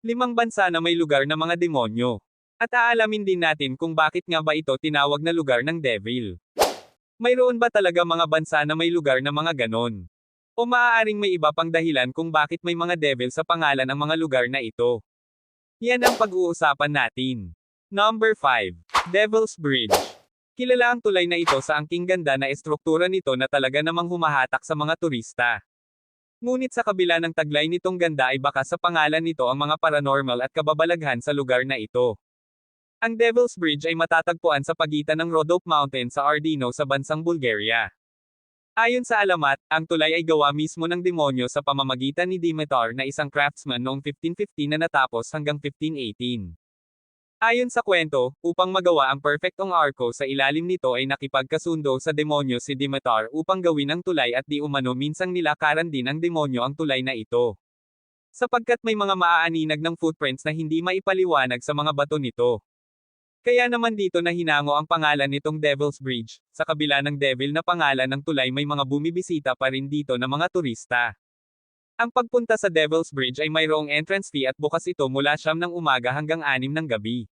5 bansa na may lugar na mga demonyo. At aalamin din natin kung bakit nga ba ito tinawag na lugar ng devil. Mayroon ba talaga mga bansa na may lugar na mga ganon? O maaaring may iba pang dahilan kung bakit may mga devil sa pangalan ang mga lugar na ito? Yan ang pag-uusapan natin. Number 5. Devil's Bridge. Kilala ang tulay na ito sa angking ganda na estruktura nito na talaga namang humahatak sa mga turista. Ngunit sa kabila ng taglay nitong ganda ay baka sa pangalan nito ang mga paranormal at kababalaghan sa lugar na ito. Ang Devil's Bridge ay matatagpuan sa pagitan ng Rhodope Mountain sa Ardino sa bansang Bulgaria. Ayon sa alamat, ang tulay ay gawa mismo ng demonyo sa pamamagitan ni Demeter na isang craftsman noong 1515 na natapos hanggang 1518. Ayon sa kwento, upang magawa ang perfectong arko sa ilalim nito ay nakipagkasundo sa demonyo si Demeter upang gawin ang tulay at di umano minsang nilakaran din ang demonyo ang tulay na ito. Sapagkat may mga maaaninag ng footprints na hindi maipaliwanag sa mga bato nito. Kaya naman dito na hinango ang pangalan nitong Devil's Bridge, sa kabila ng devil na pangalan ng tulay may mga bumibisita pa rin dito na mga turista. Ang pagpunta sa Devil's Bridge ay mayroong entrance fee at bukas ito mula 9 ng umaga hanggang 6 ng gabi.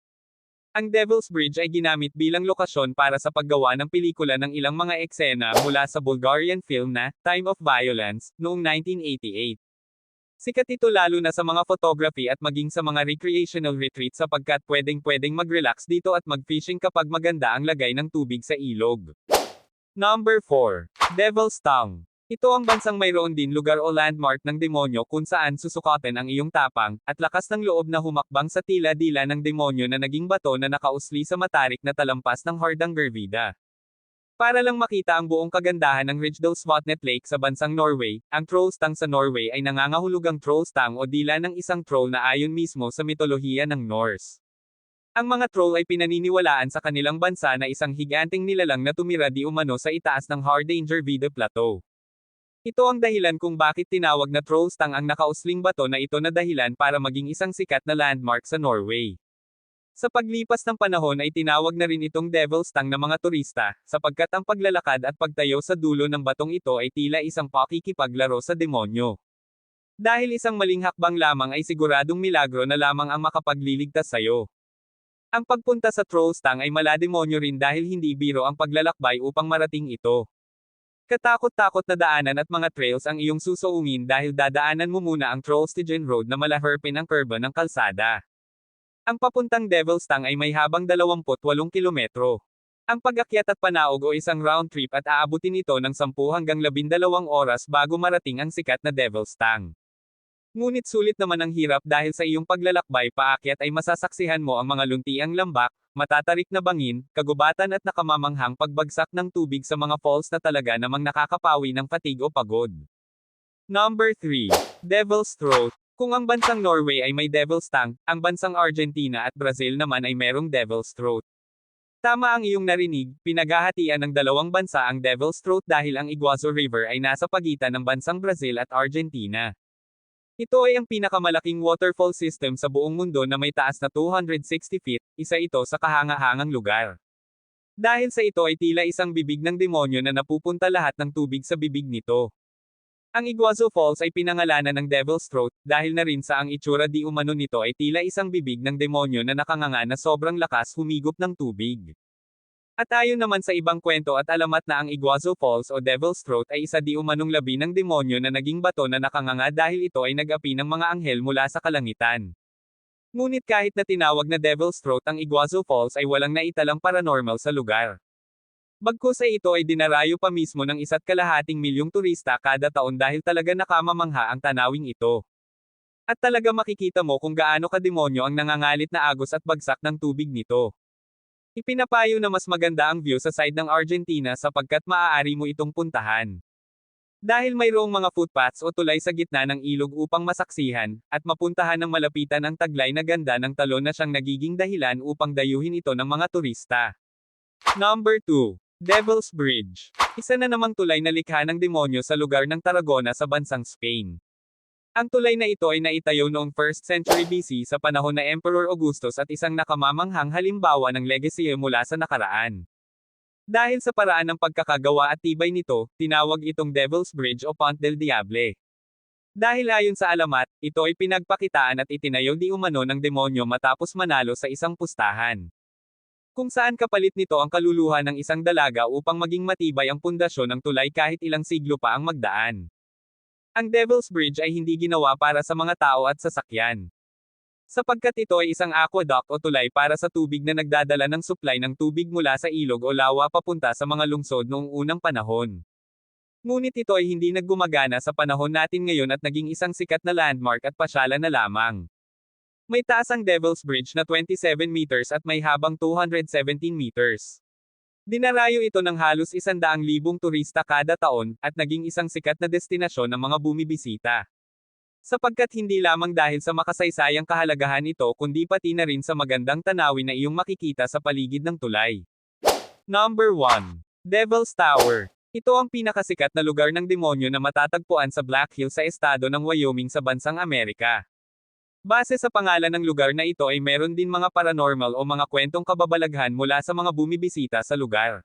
Ang Devil's Bridge ay ginamit bilang lokasyon para sa paggawa ng pelikula ng ilang mga eksena mula sa Bulgarian film na Time of Violence noong 1988. Sikat ito lalo na sa mga photography at maging sa mga recreational retreat sapagkat pwedeng mag-relax dito at mag-fishing kapag maganda ang lagay ng tubig sa ilog. Number 4. Devil's Tongue. Ito ang bansang mayroon din lugar o landmark ng demonyo kung saan susukatin ang iyong tapang, at lakas ng loob na humakbang sa tila-dila ng demonyo na naging bato na nakausli sa matarik na talampas ng Hardangervidda. Para lang makita ang buong kagandahan ng Ridgdalsvatnet Lake sa bansang Norway, ang Trollstang sa Norway ay nangangahulugang Trollstang o dila ng isang troll na ayon mismo sa mitolohiya ng Norse. Ang mga troll ay pinaniniwalaan sa kanilang bansa na isang higanting nilalang na tumira di umano sa itaas ng Hardangervidda Plateau. Ito ang dahilan kung bakit tinawag na Trollstang ang nakausling bato na ito na dahilan para maging isang sikat na landmark sa Norway. Sa paglipas ng panahon ay tinawag na rin itong Devil's Tongue ng mga turista, sapagkat ang paglalakad at pagtayo sa dulo ng batong ito ay tila isang pakikipaglaro sa demonyo. Dahil isang maling hakbang lamang ay siguradong milagro na lamang ang makapagliligtas sayo. Ang pagpunta sa Troll's Tongue ay malademonyo rin dahil hindi biro ang paglalakbay upang marating ito. Katakot-takot na daanan at mga trails ang iyong susuungin dahil dadaanan mo muna ang Trollstigen Road na malaherpin ang kurba ng kalsada. Ang papuntang Devil's Tongue ay may habang 28 kilometro. Ang pag-akyat at panaog o isang round trip at aabutin ito ng 10 hanggang 12 oras bago marating ang sikat na Devil's Tongue. Ngunit sulit naman ang hirap dahil sa iyong paglalakbay paakyat ay masasaksihan mo ang mga luntiang lambak, matatarik na bangin, kagubatan at nakamamanghang pagbagsak ng tubig sa mga falls na talaga namang nakakapawi ng fatigue o pagod. Number 3. Devil's Throat. Kung ang bansang Norway ay may Devil's Tongue, ang bansang Argentina at Brazil naman ay merong Devil's Throat. Tama ang iyong narinig, pinaghahatian ng dalawang bansa ang Devil's Throat dahil ang Iguazu River ay nasa pagitan ng bansang Brazil at Argentina. Ito ay ang pinakamalaking waterfall system sa buong mundo na may taas na 260 feet, isa ito sa kahanga-hangang lugar. Dahil sa ito ay tila isang bibig ng demonyo na napupunta lahat ng tubig sa bibig nito. Ang Iguazu Falls ay pinangalanan ng Devil's Throat, dahil na rin sa ang itsura di umano nito ay tila isang bibig ng demonyo na nakanganga na sobrang lakas humigop ng tubig. At ayon naman sa ibang kwento at alamat na ang Iguazu Falls o Devil's Throat ay isa di umanong labi ng demonyo na naging bato na nakanganga dahil ito ay nag-api ng mga anghel mula sa kalangitan. Ngunit kahit na tinawag na Devil's Throat ang Iguazu Falls ay walang naitalang paranormal sa lugar. Bagkus ay ito ay dinarayo pa mismo ng 1.5 milyong turista kada taon dahil talaga nakamamangha ang tanawing ito. At talaga makikita mo kung gaano kademonyo ang nangangalit na agos at bagsak ng tubig nito. Ipinapayo na mas maganda ang view sa side ng Argentina sapagkat maaari mo itong puntahan. Dahil mayroong mga footpaths o tulay sa gitna ng ilog upang masaksihan, at mapuntahan ng malapitan ang taglay na ganda ng talon na siyang nagiging dahilan upang dayuhin ito ng mga turista. Number 2. Devil's Bridge. Isa na namang tulay na likha ng demonyo sa lugar ng Tarragona sa bansang Spain. Ang tulay na ito ay naitayo noong 1st century BC sa panahon na Emperor Augustus at isang nakamamanghang halimbawa ng legacy mula sa nakaraan. Dahil sa paraan ng pagkakagawa at tibay nito, tinawag itong Devil's Bridge o Pont del Diable. Dahil ayon sa alamat, ito ay pinagpakitaan at itinayo di umano ng demonyo matapos manalo sa isang pustahan. Kung saan kapalit nito ang kaluluha ng isang dalaga upang maging matibay ang pundasyon ng tulay kahit ilang siglo pa ang magdaan. Ang Devil's Bridge ay hindi ginawa para sa mga tao at sasakyan. Sapagkat ito ay isang aqueduct o tulay para sa tubig na nagdadala ng supply ng tubig mula sa ilog o lawa papunta sa mga lungsod noong unang panahon. Ngunit ito ay hindi naggumagana sa panahon natin ngayon at naging isang sikat na landmark at pasyalan na lamang. May taas ang Devil's Bridge na 27 meters at may habang 217 meters. Dinarayo ito ng halos 100,000 turista kada taon, at naging isang sikat na destinasyon ng mga bumibisita. Sapagkat hindi lamang dahil sa makasaysayang kahalagahan ito kundi pati na rin sa magandang tanawin na iyong makikita sa paligid ng tulay. Number 1. Devil's Tower. Ito ang pinakasikat na lugar ng demonyo na matatagpuan sa Black Hills sa estado ng Wyoming sa bansang Amerika. Base sa pangalan ng lugar na ito ay meron din mga paranormal o mga kwentong kababalaghan mula sa mga bumibisita sa lugar.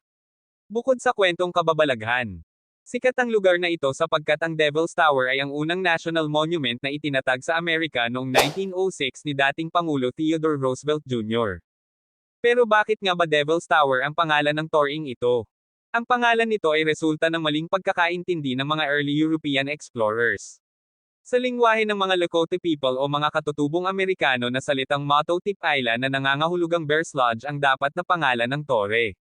Bukod sa kwentong kababalaghan, sikat ang lugar na ito sapagkat ang Devil's Tower ay ang unang national monument na itinatag sa Amerika noong 1906 ni dating Pangulo Theodore Roosevelt Jr. Pero bakit nga ba Devil's Tower ang pangalan ng toring ito? Ang pangalan nito ay resulta ng maling pagkakaintindi ng mga early European explorers. Sa lingwahe ng mga Lakota people o mga katutubong Amerikano na salitang Matotip Island na nangangahulugang Bear's Lodge ang dapat na pangalan ng tore.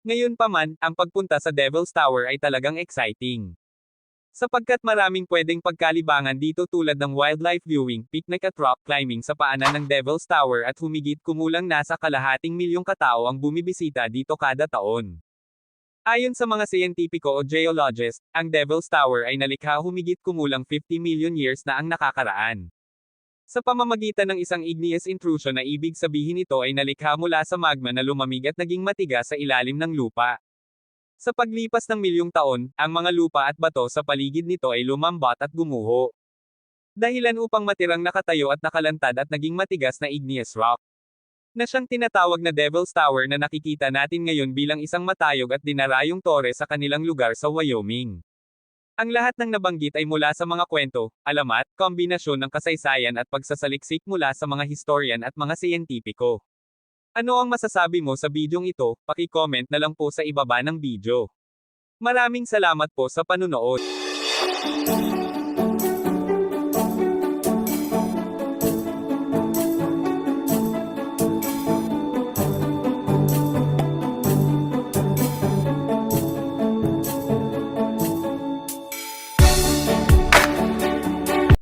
Ngayon pa man, ang pagpunta sa Devil's Tower ay talagang exciting. Sapagkat maraming pwedeng pagkalibangan dito tulad ng wildlife viewing, picnic at rock climbing sa paanan ng Devil's Tower at humigit kumulang nasa 250,000 katao ang bumibisita dito kada taon. Ayon sa mga siyentipiko o geologist, ang Devil's Tower ay nalikha humigit kumulang 50 million years na ang nakakaraan. Sa pamamagitan ng isang igneous intrusion na ibig sabihin ito ay nalikha mula sa magma na lumamig at naging matigas sa ilalim ng lupa. Sa paglipas ng milyong taon, ang mga lupa at bato sa paligid nito ay lumambat at gumuho. Dahilan upang matirang nakatayo at nakalantad at naging matigas na igneous rock. Na siyang tinatawag na Devil's Tower na nakikita natin ngayon bilang isang matayog at dinarayong tore sa kanilang lugar sa Wyoming. Ang lahat ng nabanggit ay mula sa mga kwento, alamat, kombinasyon ng kasaysayan at pagsasaliksik mula sa mga historian at mga siyentipiko. Ano ang masasabi mo sa bidyong ito? Paki-comment na lang po sa ibaba ng video. Maraming salamat po sa panunood.